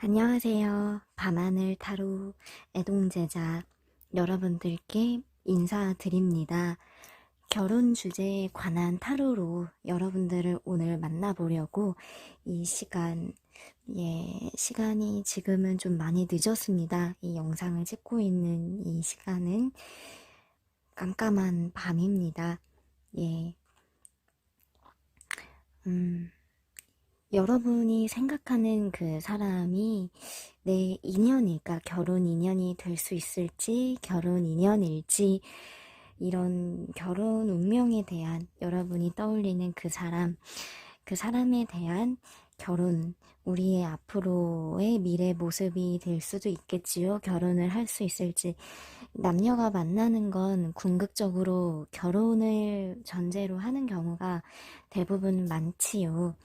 안녕하세요. 밤하늘 타로 애동제자 여러분들께 인사드립니다. 결혼 주제에 관한 타로로 여러분들을 오늘 만나보려고 이 시간이 지금은 좀 많이 늦었습니다. 이 영상을 찍고 있는 이 시간은 깜깜한 밤입니다. 예. 여러분이 생각하는 그 사람이 내 인연일까, 결혼 인연이 될 수 있을지, 결혼 인연일지, 이런 결혼 운명에 대한 여러분이 떠올리는 그 사람에 대한 결혼, 우리의 앞으로의 미래 모습이 될 수도 있겠지요. 결혼을 할 수 있을지. 남녀가 만나는 건 궁극적으로 결혼을 전제로 하는 경우가 대부분 많지요.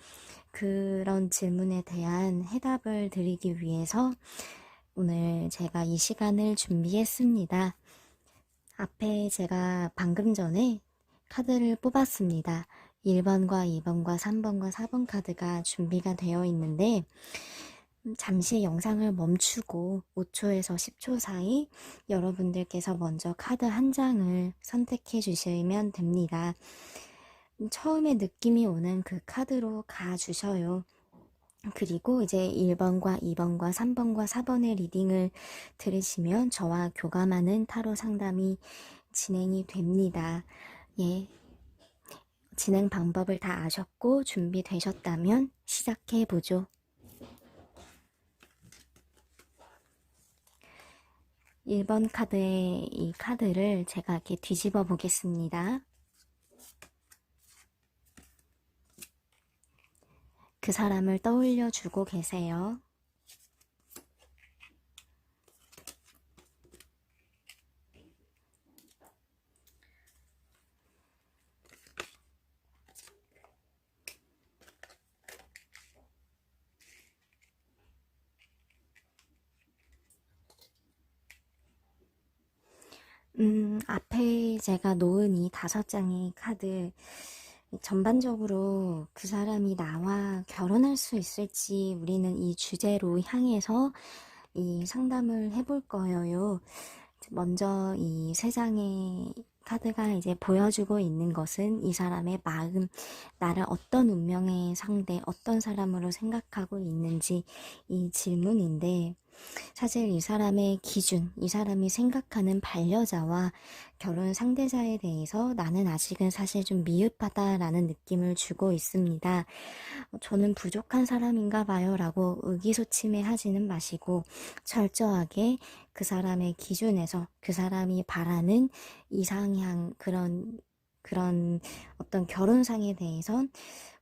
그런 질문에 대한 해답을 드리기 위해서 오늘 제가 이 시간을 준비했습니다. 앞에 제가 방금 전에 카드를 뽑았습니다. 1번과 2번과 3번과 4번 카드가 준비가 되어 있는데 잠시 영상을 멈추고 5초에서 10초 사이 여러분들께서 먼저 카드 한 장을 선택해 주시면 됩니다. 처음에 느낌이 오는 그 카드로 가주셔요. 그리고 이제 1번과 2번과 3번과 4번의 리딩을 들으시면 저와 교감하는 타로 상담이 진행이 됩니다. 예. 진행 방법을 다 아셨고 준비되셨다면 시작해보죠. 1번 카드의 이 카드를 제가 이렇게 뒤집어 보겠습니다. 그 사람을 떠올려 주고 계세요. 앞에 제가 놓은 이 5장의 카드, 전반적으로 그 사람이 나와 결혼할 수 있을지 우리는 이 주제로 향해서 이 상담을 해볼 거예요. 먼저 이 3장의 카드가 이제 보여주고 있는 것은 이 사람의 마음, 나를 어떤 운명의 상대, 어떤 사람으로 생각하고 있는지 이 질문인데, 사실 이 사람의 기준, 이 사람이 생각하는 반려자와 결혼 상대자에 대해서 나는 아직은 사실 좀 미흡하다라는 느낌을 주고 있습니다. 저는 부족한 사람인가 봐요 라고 의기소침해 하지는 마시고 철저하게 그 사람의 기준에서 그 사람이 바라는 이상향 그런 어떤 결혼상에 대해선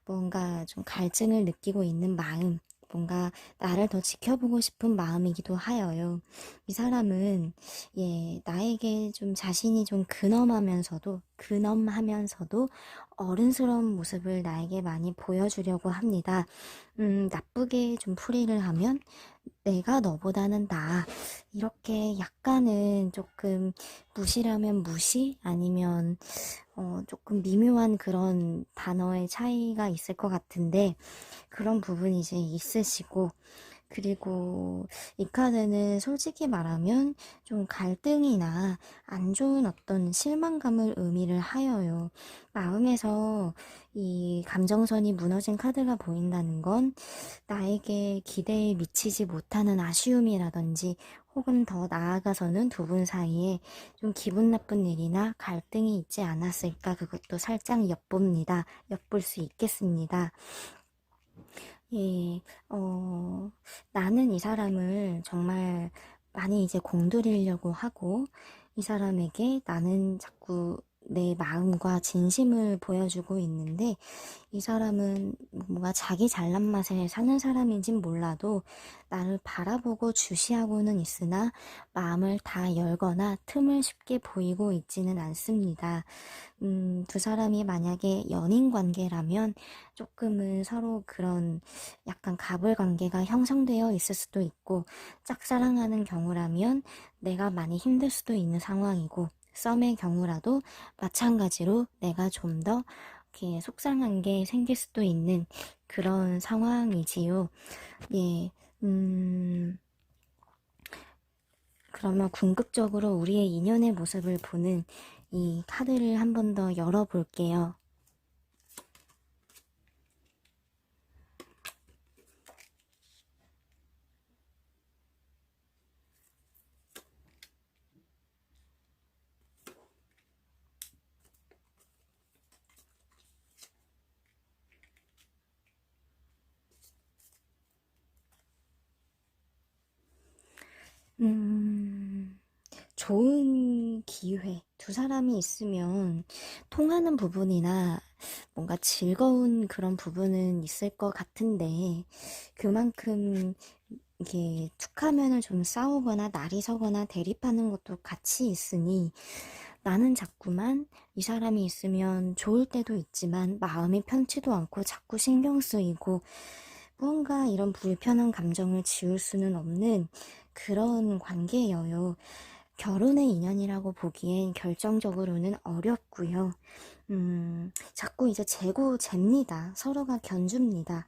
뭔가 좀 갈증을 느끼고 있는 마음, 뭔가 나를 더 지켜보고 싶은 마음이기도 하여요. 이 사람은 나에게 좀 자신이 좀 근엄하면서도 어른스러운 모습을 나에게 많이 보여주려고 합니다. 나쁘게 좀 풀이를 하면 내가 너보다는 나아. 이렇게 약간은 조금 무시라면 무시? 아니면 조금 미묘한 그런 단어의 차이가 있을 것 같은데 그런 부분이 이제 있으시고, 그리고 이 카드는 솔직히 말하면 좀 갈등이나 안 좋은 어떤 실망감을 의미를 하여요. 마음에서 이 감정선이 무너진 카드가 보인다는 건 나에게 기대에 미치지 못하는 아쉬움이라든지 혹은 더 나아가서는 두 분 사이에 좀 기분 나쁜 일이나 갈등이 있지 않았을까, 그것도 살짝 엿볼 수 있겠습니다. 예, 나는 이 사람을 정말 많이 이제 공들이려고 하고, 이 사람에게 나는 자꾸 내 마음과 진심을 보여주고 있는데, 이 사람은 뭔가 자기 잘난 맛에 사는 사람인진 몰라도 나를 바라보고 주시하고는 있으나 마음을 다 열거나 틈을 쉽게 보이고 있지는 않습니다. 두 사람이 만약에 연인 관계라면 조금은 서로 그런 약간 갑을 관계가 형성되어 있을 수도 있고, 짝사랑하는 경우라면 내가 많이 힘들 수도 있는 상황이고, 썸의 경우라도 마찬가지로 내가 좀 더 이렇게 속상한 게 생길 수도 있는 그런 상황이지요. 예, 음, 그러면 궁극적으로 우리의 인연의 모습을 보는 이 카드를 한 번 더 열어볼게요. 음, 좋은 기회. 두 사람이 있으면 통하는 부분이나 뭔가 즐거운 그런 부분은 있을 것 같은데, 그만큼 이게 툭 하면은 좀 싸우거나 날이 서거나 대립하는 것도 같이 있으니, 나는 자꾸만 이 사람이 있으면 좋을 때도 있지만 마음이 편치도 않고 자꾸 신경 쓰이고 무언가 이런 불편한 감정을 지울 수는 없는 그런 관계여요. 결혼의 인연이라고 보기엔 결정적으로는 어렵고요. 자꾸 이제 재고 잽니다. 서로가 견줍니다.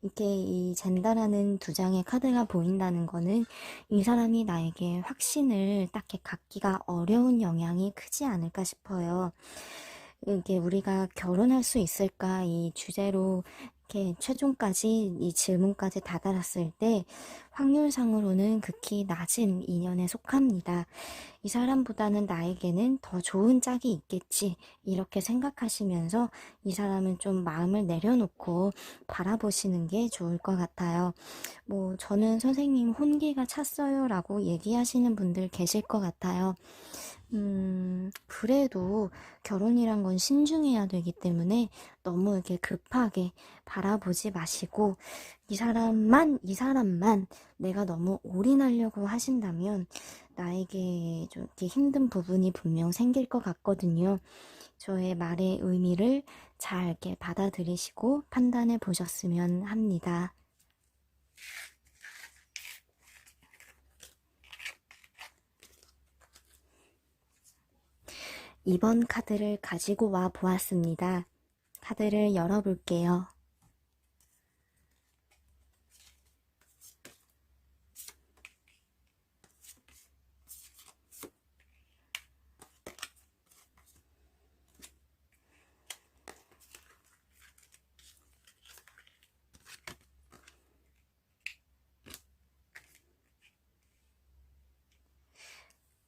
이렇게 이 젠다라는 두 장의 카드가 보인다는 거는 이 사람이 나에게 확신을 딱히 갖기가 어려운 영향이 크지 않을까 싶어요. 이게 우리가 결혼할 수 있을까 이 주제로 이렇게 최종까지 이 질문까지 다다랐을 때 확률상으로는 극히 낮은 인연에 속합니다. 이 사람보다는 나에게는 더 좋은 짝이 있겠지 이렇게 생각하시면서 이 사람은 좀 마음을 내려놓고 바라보시는 게 좋을 것 같아요. 뭐 저는 선생님 혼기가 찼어요 라고 얘기하시는 분들 계실 것 같아요. 그래도 결혼이란 건 신중해야 되기 때문에 너무 이렇게 급하게 바라보지 마시고, 이 사람만 내가 너무 올인하려고 하신다면 나에게 좀 이렇게 힘든 부분이 분명 생길 것 같거든요. 저의 말의 의미를 잘 이렇게 받아들이시고 판단해 보셨으면 합니다. 이번 카드를 가지고 와 보았습니다. 카드를 열어볼게요.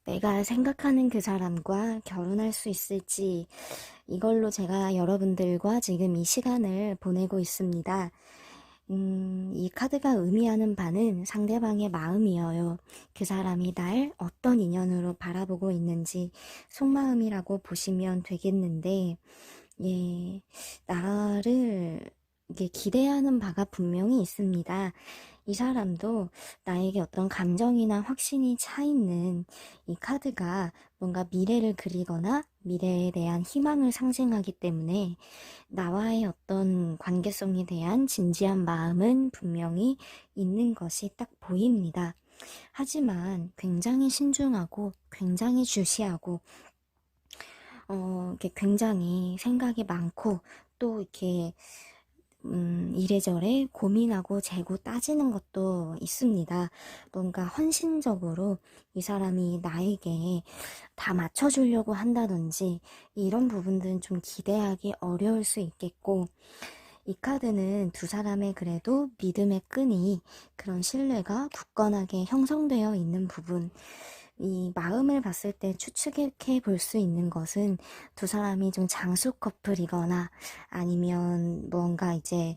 내가 생각하는 그 사람과 결혼할 수 있을지, 이걸로 제가 여러분들과 지금 이 시간을 보내고 있습니다. 이 카드가 의미하는 바는 상대방의 마음이어요. 그 사람이 날 어떤 인연으로 바라보고 있는지 속마음이라고 보시면 되겠는데, 예, 나를 이게 기대하는 바가 분명히 있습니다. 이 사람도 나에게 어떤 감정이나 확신이 차 있는 이 카드가 뭔가 미래를 그리거나 미래에 대한 희망을 상징하기 때문에 나와의 어떤 관계성에 대한 진지한 마음은 분명히 있는 것이 딱 보입니다. 하지만 굉장히 신중하고 굉장히 주시하고 이렇게 굉장히 생각이 많고 또 이렇게 이래저래 고민하고 재고 따지는 것도 있습니다. 뭔가 헌신적으로 이 사람이 나에게 다 맞춰주려고 한다든지 이런 부분들은 좀 기대하기 어려울 수 있겠고, 이 카드는 두 사람의 그래도 믿음의 끈이 그런 신뢰가 굳건하게 형성되어 있는 부분, 이 마음을 봤을 때 추측해 볼 수 있는 것은 두 사람이 좀 장수 커플이거나 아니면 뭔가 이제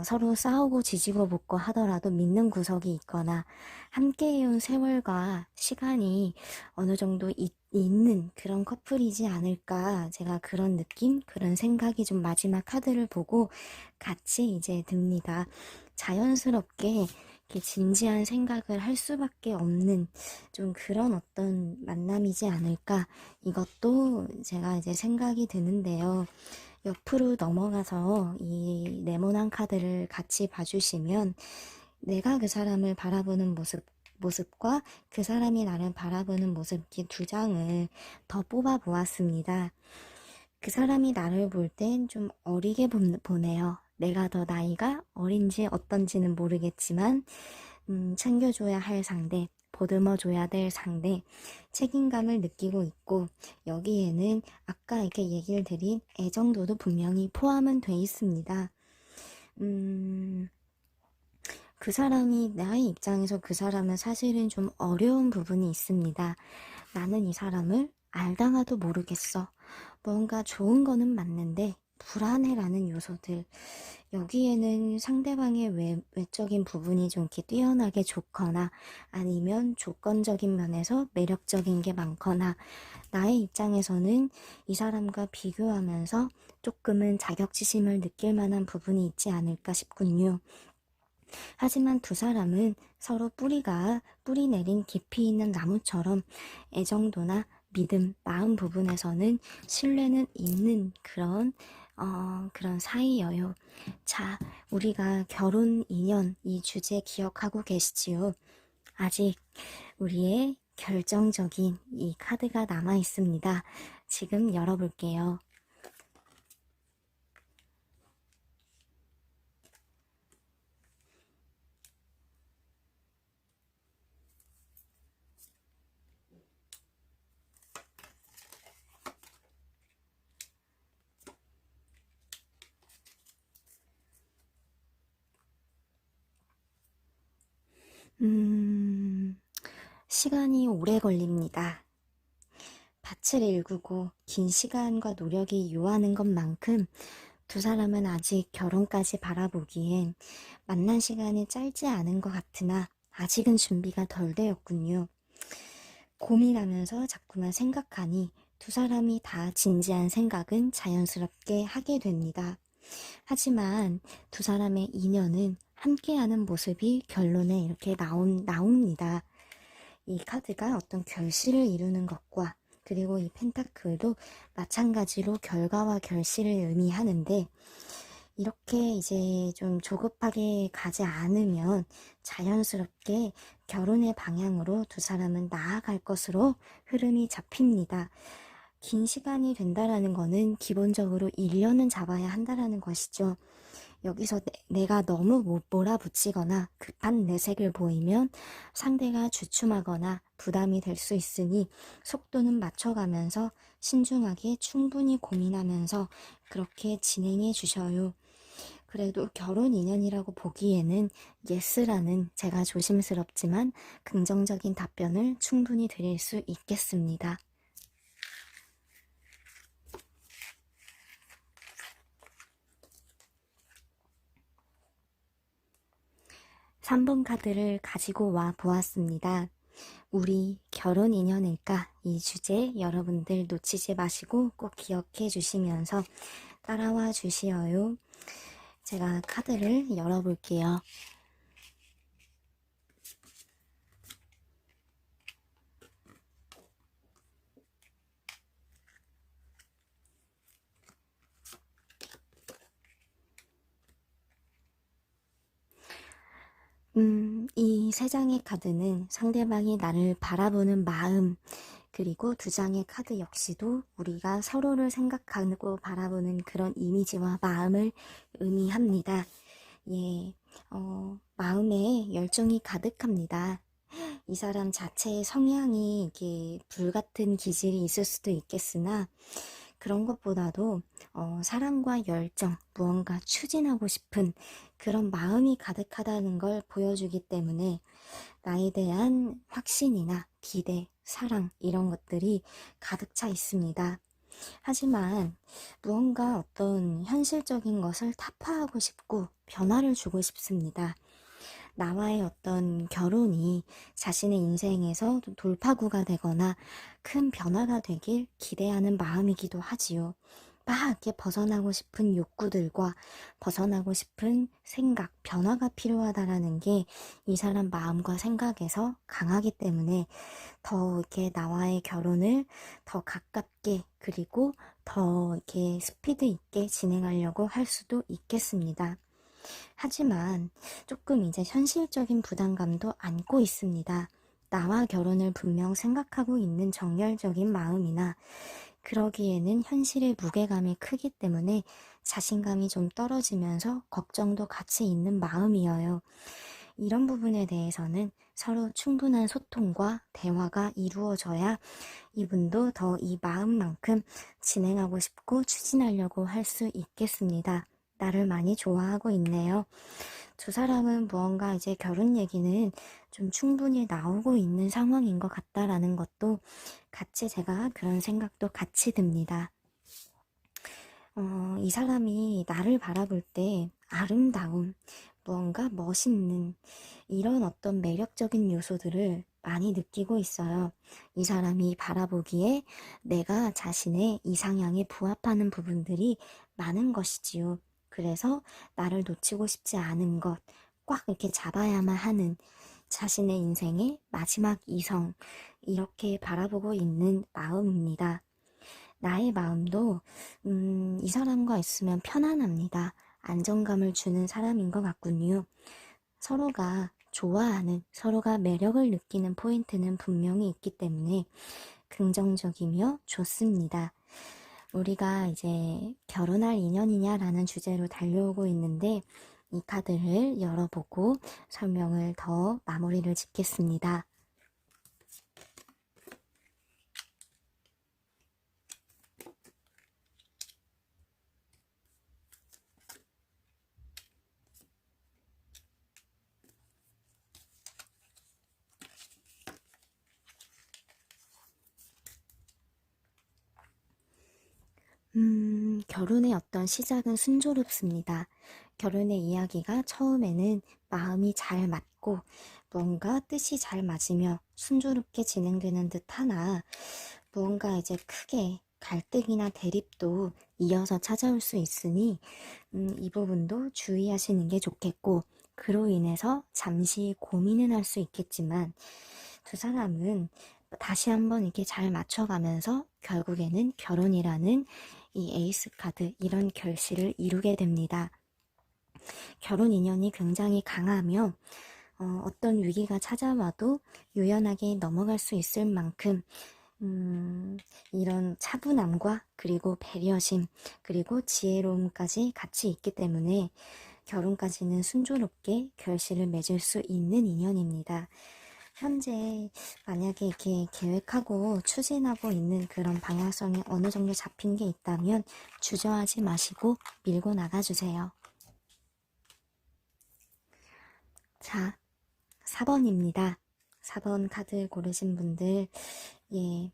서로 싸우고 지지고 볶고 하더라도 믿는 구석이 있거나 함께 해온 세월과 시간이 어느 정도 있는 그런 커플이지 않을까, 제가 그런 느낌, 그런 생각이 좀 마지막 카드를 보고 같이 이제 듭니다. 자연스럽게 이렇게 진지한 생각을 할 수밖에 없는 좀 그런 어떤 만남이지 않을까, 이것도 제가 이제 생각이 드는데요. 옆으로 넘어가서 이 네모난 카드를 같이 봐주시면 내가 그 사람을 바라보는 모습과 그 사람이 나를 바라보는 모습, 이 두 장을 더 뽑아 보았습니다. 그 사람이 나를 볼 땐 좀 어리게 보네요. 내가 더 나이가 어린지 어떤지는 모르겠지만, 챙겨줘야 할 상대, 보듬어줘야 될 상대, 책임감을 느끼고 있고, 여기에는 아까 이렇게 얘기를 드린 애정도도 분명히 포함은 돼 있습니다. 음, 그 사람이, 나의 입장에서 그 사람은 사실은 좀 어려운 부분이 있습니다. 나는 이 사람을 알다가도 모르겠어. 뭔가 좋은 거는 맞는데, 불안해라는 요소들. 여기에는 상대방의 외적인 부분이 좀 이렇게 뛰어나게 좋거나 아니면 조건적인 면에서 매력적인 게 많거나 나의 입장에서는 이 사람과 비교하면서 조금은 자격지심을 느낄 만한 부분이 있지 않을까 싶군요. 하지만 두 사람은 서로 뿌리 내린 깊이 있는 나무처럼 애정도나 믿음, 마음 부분에서는 신뢰는 있는 그런 사이여요. 자, 우리가 결혼 인연 이 주제 기억하고 계시지요? 아직 우리의 결정적인 이 카드가 남아 있습니다. 지금 열어볼게요. 음, 시간이 오래 걸립니다. 밭을 일구고 긴 시간과 노력이 요하는 것만큼 두 사람은 아직 결혼까지 바라보기엔 만난 시간이 짧지 않은 것 같으나 아직은 준비가 덜 되었군요. 고민하면서 자꾸만 생각하니 두 사람이 다 진지한 생각은 자연스럽게 하게 됩니다. 하지만 두 사람의 인연은 함께하는 모습이 결론에 이렇게 나옵니다. 이 카드가 어떤 결실을 이루는 것과 그리고 이 펜타클도 마찬가지로 결과와 결실을 의미하는데 이렇게 이제 좀 조급하게 가지 않으면 자연스럽게 결혼의 방향으로 두 사람은 나아갈 것으로 흐름이 잡힙니다. 긴 시간이 된다라는 거는 기본적으로 1년은 잡아야 한다라는 것이죠. 여기서 내가 너무 몰아붙이거나 급한 내색을 보이면 상대가 주춤하거나 부담이 될 수 있으니 속도는 맞춰가면서 신중하게 충분히 고민하면서 그렇게 진행해 주셔요. 그래도 결혼 인연이라고 보기에는 예스라는 제가 조심스럽지만 긍정적인 답변을 충분히 드릴 수 있겠습니다. 3번 카드를 가지고 와 보았습니다. 우리 결혼 인연일까? 이 주제 여러분들 놓치지 마시고 꼭 기억해 주시면서 따라와 주시어요. 제가 카드를 열어볼게요. 이 세 장의 카드는 상대방이 나를 바라보는 마음, 그리고 두 장의 카드 역시도 우리가 서로를 생각하고 바라보는 그런 이미지와 마음을 의미합니다. 예, 마음에 열정이 가득합니다. 이 사람 자체의 성향이 이게 불같은 기질이 있을 수도 있겠으나 그런 것보다도 사랑과 열정, 무언가 추진하고 싶은 그런 마음이 가득하다는 걸 보여주기 때문에 나에 대한 확신이나 기대, 사랑 이런 것들이 가득 차 있습니다. 하지만 무언가 어떤 현실적인 것을 타파하고 싶고 변화를 주고 싶습니다. 나와의 어떤 결혼이 자신의 인생에서 돌파구가 되거나 큰 변화가 되길 기대하는 마음이기도 하지요. 막 이렇게 벗어나고 싶은 욕구들과 벗어나고 싶은 생각, 변화가 필요하다라는 게 이 사람 마음과 생각에서 강하기 때문에 더 이렇게 나와의 결혼을 더 가깝게 그리고 더 이렇게 스피드 있게 진행하려고 할 수도 있겠습니다. 하지만 조금 이제 현실적인 부담감도 안고 있습니다. 나와 결혼을 분명 생각하고 있는 정열적인 마음이나 그러기에는 현실의 무게감이 크기 때문에 자신감이 좀 떨어지면서 걱정도 같이 있는 마음이어요. 이런 부분에 대해서는 서로 충분한 소통과 대화가 이루어져야 이분도 더 이 마음만큼 진행하고 싶고 추진하려고 할 수 있겠습니다. 나를 많이 좋아하고 있네요. 두 사람은 무언가 이제 결혼 얘기는 좀 충분히 나오고 있는 상황인 것 같다라는 것도 같이 제가 그런 생각도 같이 듭니다. 이 사람이 나를 바라볼 때 아름다움, 무언가 멋있는 이런 어떤 매력적인 요소들을 많이 느끼고 있어요. 이 사람이 바라보기에 내가 자신의 이상향에 부합하는 부분들이 많은 것이지요. 그래서 나를 놓치고 싶지 않은 것, 꽉 이렇게 잡아야만 하는 자신의 인생의 마지막 이성, 이렇게 바라보고 있는 마음입니다. 나의 마음도 이 사람과 있으면 편안합니다. 안정감을 주는 사람인 것 같군요. 서로가 좋아하는, 서로가 매력을 느끼는 포인트는 분명히 있기 때문에 긍정적이며 좋습니다. 우리가 이제 결혼할 인연이냐라는 주제로 달려오고 있는데 이 카드를 열어보고 설명을 더 마무리를 짓겠습니다. 결혼의 어떤 시작은 순조롭습니다. 결혼의 이야기가 처음에는 마음이 잘 맞고 뭔가 뜻이 잘 맞으며 순조롭게 진행되는 듯 하나 무언가 이제 크게 갈등이나 대립도 이어서 찾아올 수 있으니 이 부분도 주의하시는 게 좋겠고 그로 인해서 잠시 고민은 할 수 있겠지만 두 사람은 다시 한번 이렇게 잘 맞춰가면서 결국에는 결혼이라는 이 에이스 카드 이런 결실을 이루게 됩니다. 결혼 인연이 굉장히 강하며 어떤 위기가 찾아와도 유연하게 넘어갈 수 있을 만큼 이런 차분함과 그리고 배려심 그리고 지혜로움까지 같이 있기 때문에 결혼까지는 순조롭게 결실을 맺을 수 있는 인연입니다. 현재 만약에 이렇게 계획하고 추진하고 있는 그런 방향성이 어느 정도 잡힌 게 있다면 주저하지 마시고 밀고 나가주세요. 자, 4번입니다. 4번 카드 고르신 분들, 예,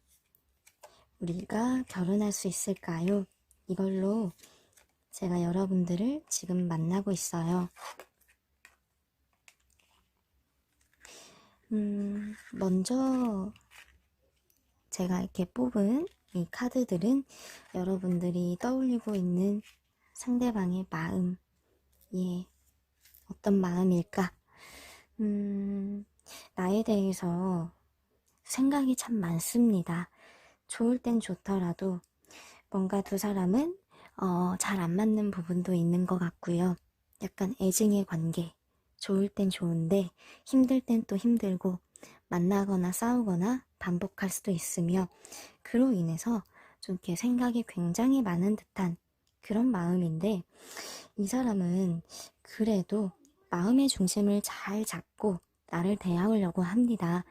우리가 결혼할 수 있을까요? 이걸로 제가 여러분들을 지금 만나고 있어요. 먼저 제가 이렇게 뽑은 이 카드들은 여러분들이 떠올리고 있는 상대방의 마음, 예, 어떤 마음일까? 나에 대해서 생각이 참 많습니다. 좋을 땐 좋더라도 뭔가 두 사람은 잘 안 맞는 부분도 있는 것 같고요. 약간 애증의 관계. 좋을 땐 좋은데 힘들 땐 또 힘들고 만나거나 싸우거나 반복할 수도 있으며 그로 인해서 좀 이렇게 생각이 굉장히 많은 듯한 그런 마음인데 이 사람은 그래도 마음의 중심을 잘 잡고 나를 대하려고 합니다.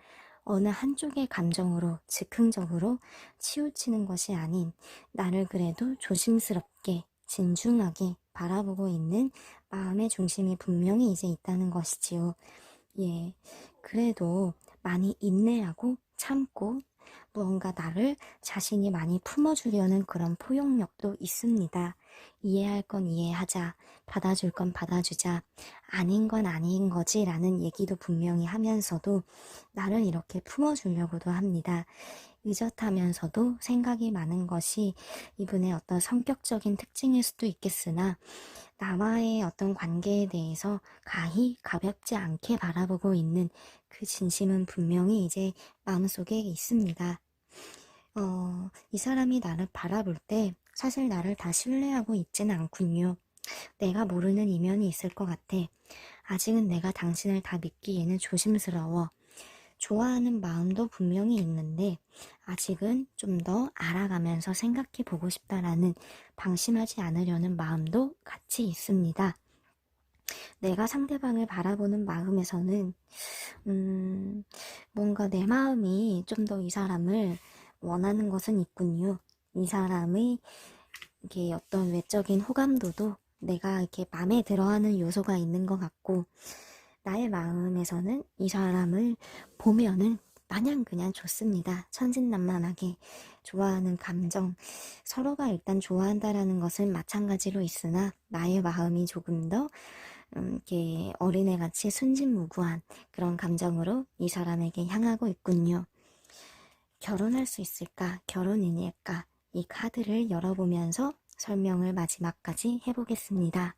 어느 한쪽의 감정으로 즉흥적으로 치우치는 것이 아닌 나를 그래도 조심스럽게 진중하게 바라보고 있는 마음의 중심이 분명히 이제 있다는 것이지요. 예, 그래도 많이 인내하고 참고 무언가 나를 자신이 많이 품어주려는 그런 포용력도 있습니다. 이해할 건 이해하자, 받아줄 건 받아주자, 아닌 건 아닌 거지 라는 얘기도 분명히 하면서도 나를 이렇게 품어주려고도 합니다. 의젓하면서도 생각이 많은 것이 이분의 어떤 성격적인 특징일 수도 있겠으나 나와의 어떤 관계에 대해서 가볍지 않게 바라보고 있는 그 진심은 분명히 이제 마음속에 있습니다. 이 사람이 나를 바라볼 때 사실 나를 다 신뢰하고 있지는 않군요. 내가 모르는 이면이 있을 것 같아. 아직은 내가 당신을 다 믿기에는 조심스러워. 좋아하는 마음도 분명히 있는데 아직은 좀 더 알아가면서 생각해 보고 싶다라는 방심하지 않으려는 마음도 같이 있습니다. 내가 상대방을 바라보는 마음에서는 뭔가 내 마음이 좀 더 이 사람을 원하는 것은 있군요. 이 사람의 이게 어떤 외적인 호감도도 내가 이렇게 마음에 들어하는 요소가 있는 것 같고, 나의 마음에서는 이 사람을 보면은 마냥 그냥 좋습니다. 천진난만하게 좋아하는 감정, 서로가 일단 좋아한다라는 것은 마찬가지로 있으나 나의 마음이 조금 더 이렇게 어린애같이 순진무구한 그런 감정으로 이 사람에게 향하고 있군요. 결혼할 수 있을까? 결혼이닐까? 이 카드를 열어보면서 설명을 마지막까지 해보겠습니다.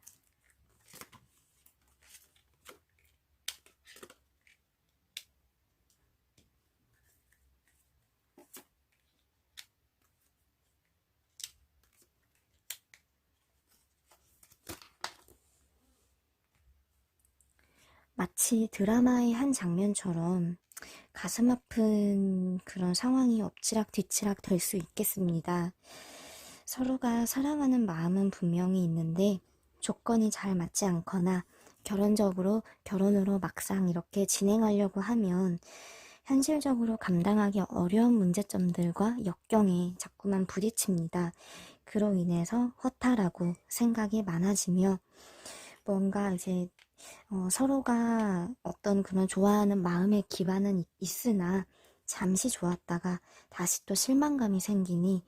마치 드라마의 한 장면처럼 가슴 아픈 그런 상황이 엎치락 뒤치락 될 수 있겠습니다. 서로가 사랑하는 마음은 분명히 있는데 조건이 잘 맞지 않거나 결혼으로 막상 이렇게 진행하려고 하면 현실적으로 감당하기 어려운 문제점들과 역경에 자꾸만 부딪힙니다. 그로 인해서 허탈하고 생각이 많아지며 뭔가 이제 서로가 어떤 그런 좋아하는 마음의 기반은 있으나 잠시 좋았다가 다시 또 실망감이 생기니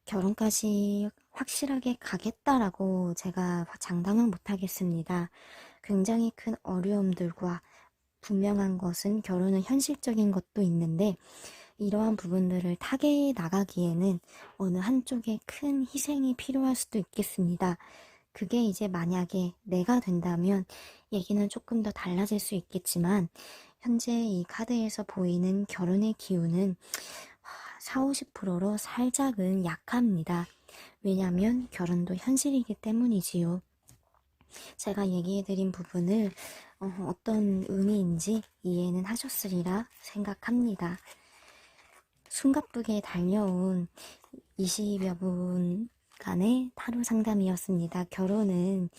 결혼까지 확실하게 가겠다라고 제가 장담은 못하겠습니다. 굉장히 큰 어려움들과 분명한 것은 결혼은 현실적인 것도 있는데 이러한 부분들을 타개해 나가기에는 어느 한쪽에 큰 희생이 필요할 수도 있겠습니다. 그게 이제 만약에 내가 된다면 얘기는 조금 더 달라질 수 있겠지만 현재 이 카드에서 보이는 결혼의 기운은 4, 50%로 살짝은 약합니다. 왜냐하면 결혼도 현실이기 때문이지요. 제가 얘기해드린 부분을 어떤 의미인지 이해는 하셨으리라 생각합니다. 숨가쁘게 달려온 20여 분간의 타로 상담이었습니다. 결혼은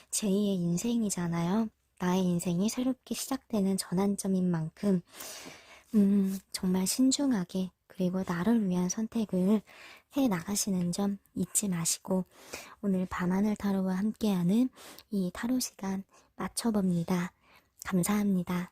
제2의 인생이잖아요. 나의 인생이 새롭게 시작되는 전환점인 만큼 정말 신중하게 그리고 나를 위한 선택을 해 나가시는 점 잊지 마시고 오늘 밤하늘 타로와 함께하는 이 타로 시간 마쳐봅니다. 감사합니다.